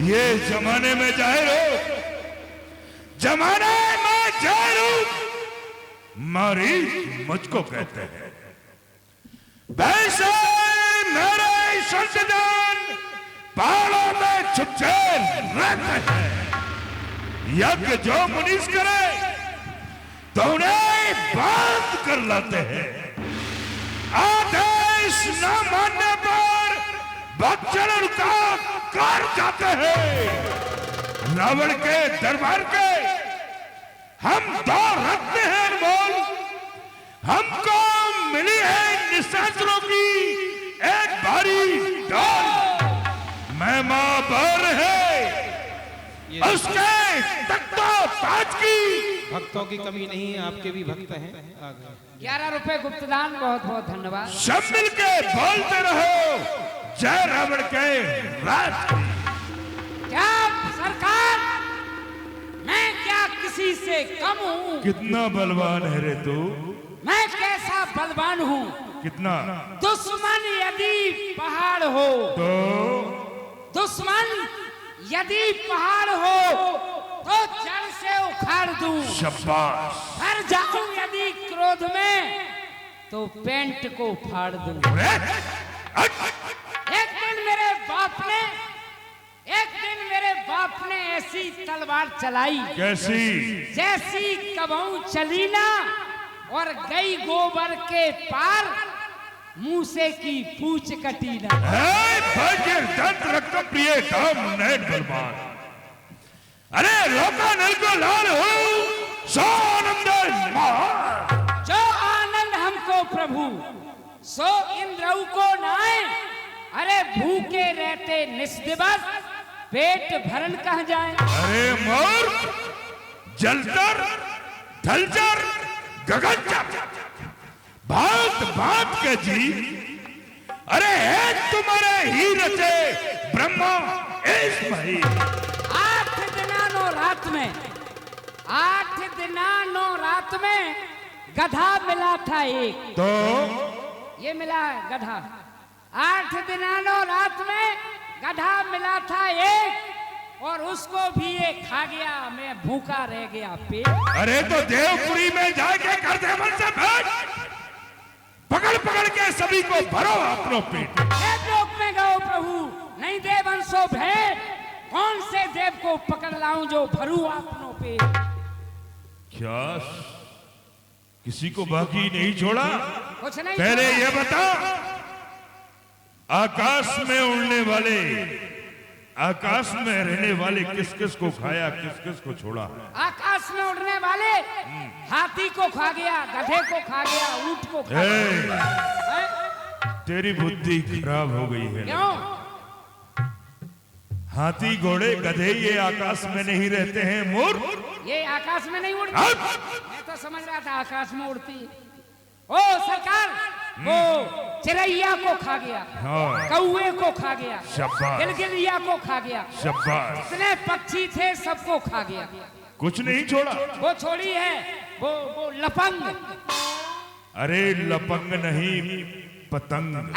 ये जमाने में जाहिर हो, जमाने में जाहिर हो, मारी मुझको कहते हैं। वैसे मेरे संतजन पहाड़ों में छुपे रहते हैं। यज्ञ जो मुनीस करे तो उन्हें बंद कर लाते हैं। आदेश न मानने पर भक्षण का कर जाते हैं। रावण के दरबार के हम दौर रखते हैं बोल। हमको मिली है निशाचरों की एक भारी डोल। महिमा बढ़ है उसके तख्तो ताज की। भक्तों की कमी नहीं, आपके भी भक्त हैं। 11 रुपए गुप्तदान, बहुत बहुत धन्यवाद। सब मिलके बोलते रहो जय रावण के राज। क्या सरकार, मैं क्या किसी से कम हूँ? कितना बलवान है रे तू? मैं कैसा बलवान हूँ? कितना? दुश्मन यदि पहाड़ हो तो दुश्मन यदि पहाड़ हो तो जड़ से उखाड़ दूं। शाबाश। भर जाऊं यदि क्रोध में तो पेंट को फाड़ दूं। एक दिन मेरे बाप ने ऐसी तलवार चलाई। कैसी? जैसी कबहू चली ना और गई गोबर के पार, मूसे की पूछ कटी ना। दंत रक्त प्रिय धाम नैन बलवान। अरे लोका नल को लाल हो सो आनंद। जो आनंद हमको प्रभु सो इंद्र को नाए। अरे भूखे रहते निस्दिवस पेट भरन कहाँ जाए। अरे मोर जलचर थलचर गगनचर भात भात के जी। अरे एक तुम्हारे ही रचे ब्रह्मा इस भाई। 8 दिनानो रात में गधा मिला था एक। तो ये मिला गधा। 8 दिनानो रात में गधा मिला था एक और उसको भी ये खा गया। मैं भूखा रह गया पेट। अरे तो देवपुरी में जाके कर दे मन से भेंट। पकड़ पकड़ के सभी को भरो अपनों पेट। लोक में गो प्रभु नहीं देव अंशो भेंट। कौन से देव को पकड़ लाऊं जो भरू अपनों पेट। क्या किसी को बाकी नहीं छोड़ा? कुछ नहीं। पहले ये बता, आकाश में उड़ने वाले, आकाश में रहने वाले किस किस को खाया, किस किस को छोड़ा? आकाश में उड़ने वाले हाथी को खा गया, गधे को खा गया, ऊंट को खा गया। तेरी बुद्धि खराब हो गई है। क्यों? हाथी घोड़े गधे ये आकाश में नहीं रहते हैं मूर्ख। ये आकाश में नहीं उड़ती। मैं तो समझ रहा था आकाश में उड़ती। ओ सरकार, वो चिरैया को खा गया, कौवे को खा गया, गिलगिलिया को खा गया, जितने पक्षी थे सबको खा गया। कुछ नहीं छोड़ा। वो छोड़ी है वो लपंग। अरे लपंग नहीं, पतंग।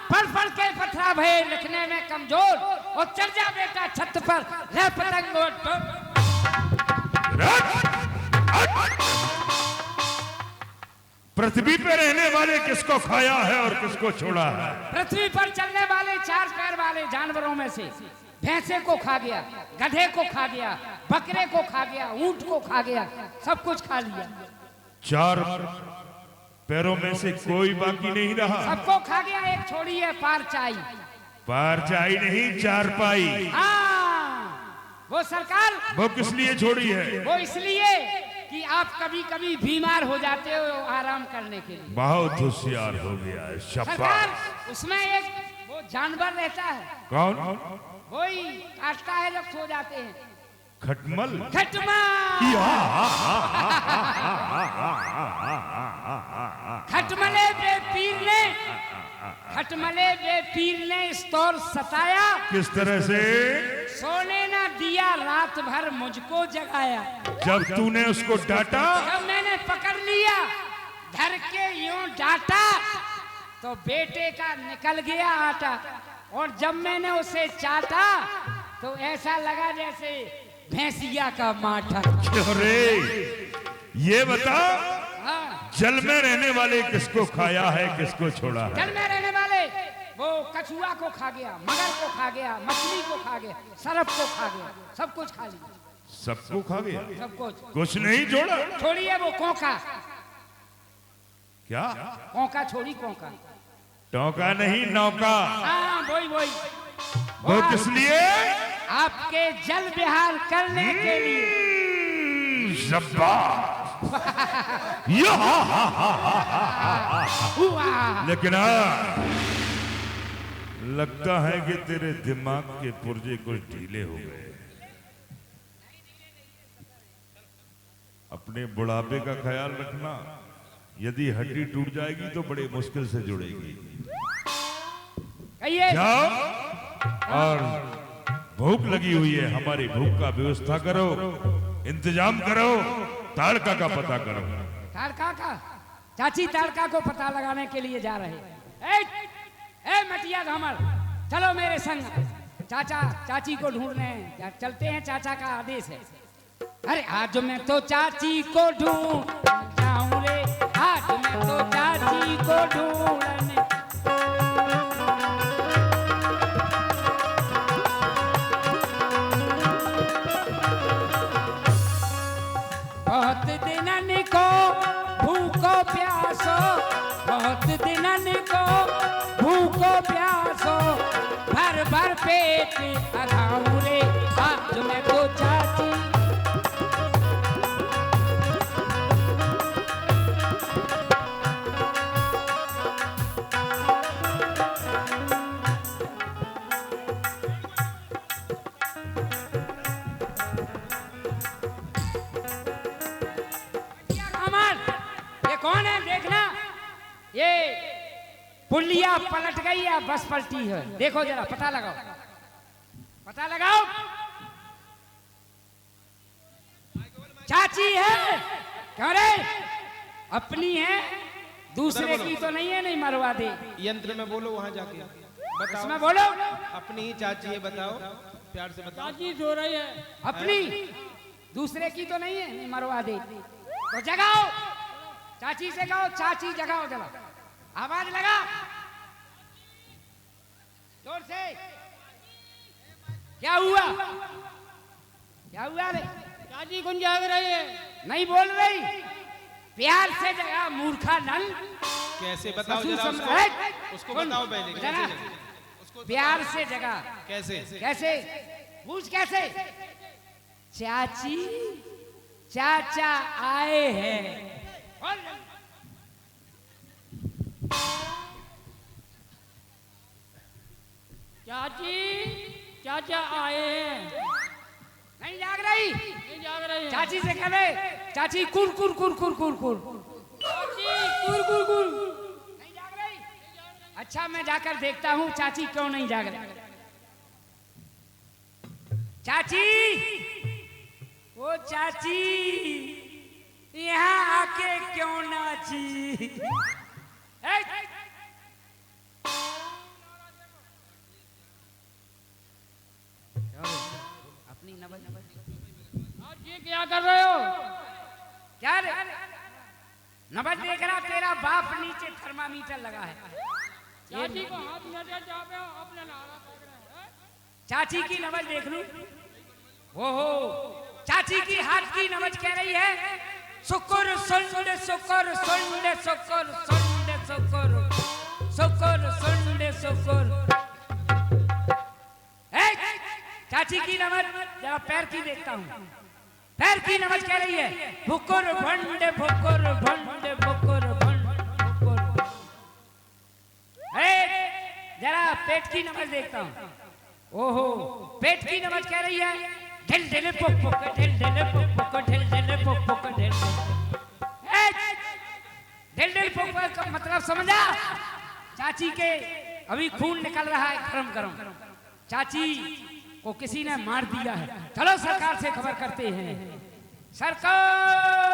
पढ़ पढ़ के पथरा भय, लिखने में कमजोर। और चढ़ जा बेटा छत पर, रह पतंग। पृथ्वी पे रहने वाले किसको खाया है और किसको छोड़ा है? पृथ्वी पर चलने वाले 4 पैर वाले जानवरों में से भैंसे को खा गया, गधे को खा गया, बकरे को खा गया, ऊंट को खा गया, सब कुछ खा लिया। 4 पैरों में से कोई बाकी नहीं रहा। सबको खा गया। एक छोड़ी है पारचाई। पारचाई नहीं, चारपाई। वो सरकार, वो किस लिए छोड़ी है? वो इसलिए कि आप कभी कभी बीमार हो जाते हो, आराम करने के लिए। बहुत होशियार हो गया है। सरकार, उसमें एक वो जानवर रहता है। कौन? वही काटता है जब सो जाते हैं। खटमल। खटमले बे पीर ने इस तौर सताया। किस तरह से? सोने ना दिया, रात भर मुझको जगाया। जब तूने उसको डांटा, जब मैंने पकड़ लिया, धर के यूं डांटा तो बेटे का निकल गया आटा, और जब मैंने उसे चाटा तो ऐसा लगा जैसे भैंसिया का माठा। क्यों रे? ये बता, हाँ। जल में रहने वाले किसको खाया है, किसको छोड़ा है? जल में रहने वाले वो कछुआ को खा गया, मगर को खा गया, मछली को खा गया, सरफ को खा गया, सब कुछ खा लिया। सबको खा गया, सब कुछ, कुछ नहीं छोड़ा। छोड़िए वो कोका। क्या? कोका छोड़ी, कोका। टोका नहीं, नौका। हाँ वही वही। वो किस लिए? आपके जल विहार करने के लिए। शाबाश। लेकिन लगता है कि तेरे दिमाग के पुर्जे कुछ ढीले हो गए। अपने बुढ़ापे का ख्याल रखना, यदि हड्डी टूट जाएगी तो बड़े मुश्किल से जुड़ेगी। जाओ, और भूख लगी हुई है, हमारी भूख का व्यवस्था करो, इंतजाम करो, ताड़का का पता करो। ताड़का का? चाची ताड़का को पता लगाने के लिए जा रहे हैं। ए मटिया धमर, चलो मेरे संग, चाचा चाची को ढूंढने चलते हैं, चाचा का आदेश है। अरे आज मैं तो चाची को ढूंढ जाऊं रे, आज मैं तो चाची को ढूंढने। बहुत दिनन को भूखो प्यासो, बहुत दिनन को भूखो प्यासो, भर भर पेट अघाऊं रे, आज मैं तो चाची। कौन है देखना, ये पुलिया पलट गई या बस पलटी है, देखो जरा, पता लगाओ, पता लगाओ। चाची है? क्यों रे? अपनी है, दूसरे की तो नहीं है, नहीं मरवा दे। यंत्र में बोलो वहां जाके, बताओ। इसमें बोलो। अपनी ही चाची है, बताओ, प्यार से बताओ। चाची सो रही है। अपनी, दूसरे की तो नहीं है, नहीं मरवा दे। तो जगाओ, चाची से कहो, चाची जगाओ जरा, आवाज लगा जोर से। क्या हुआ? क्या हुआ रे? चाची कौन जाग रही है? नहीं बोल रही, प्यार से जगा, मूर्खा नल। कैसे बताओ जरा उसको बताओ पहले, जरा प्यार से जगा। कैसे? कैसे पूछ, कैसे? चाची, चाचा आए हैं। चाची, चाचा आए हैं। नहीं जाग रही? नहीं जाग रही। चाची से कह दे, चाची कुर कुर कुर कुर कुर कुर, चाची कुर कुर कुर। नहीं जाग रही? अच्छा मैं जाकर देखता हूँ चाची क्यों नहीं जाग रही। चाची, ओ चाची, यहाँ आके क्यों नाची? अपनी नबज, आज ये क्या कर रहे हो? क्या रे? नबज देख रहा, तेरा बाप नीचे थर्मामीटर लगा है। चाची को हाथ में अपने चाची की नबज देख लूं। ओहो, चाची की हाथ की नबज कह रही है, शुक्र सुंड शुक्र सुंड शुक्र सुंड शुक्र शुक्र सुंड शुक्र। चाची की नमज जरा पैर की देखता हूँ, पैर की नमज कह रही है, भुकुर भंड भुकुर भंड भुकुर भंड भुकुर। जरा पेट की नमज देखता हूँ। ओहो, पेट की नमज कह रही है, ढिल ढिल पुक पुक ढिल ढिल पुक पुक ढिल ढिल पुक पुक ढिल ढिल ढिल पुक पुक का मतलब समझा? चाची के अभी खून निकल रहा है गरम गरम, चाची को किसी ने मार दिया है। चलो सरकार से खबर करते हैं। सरकार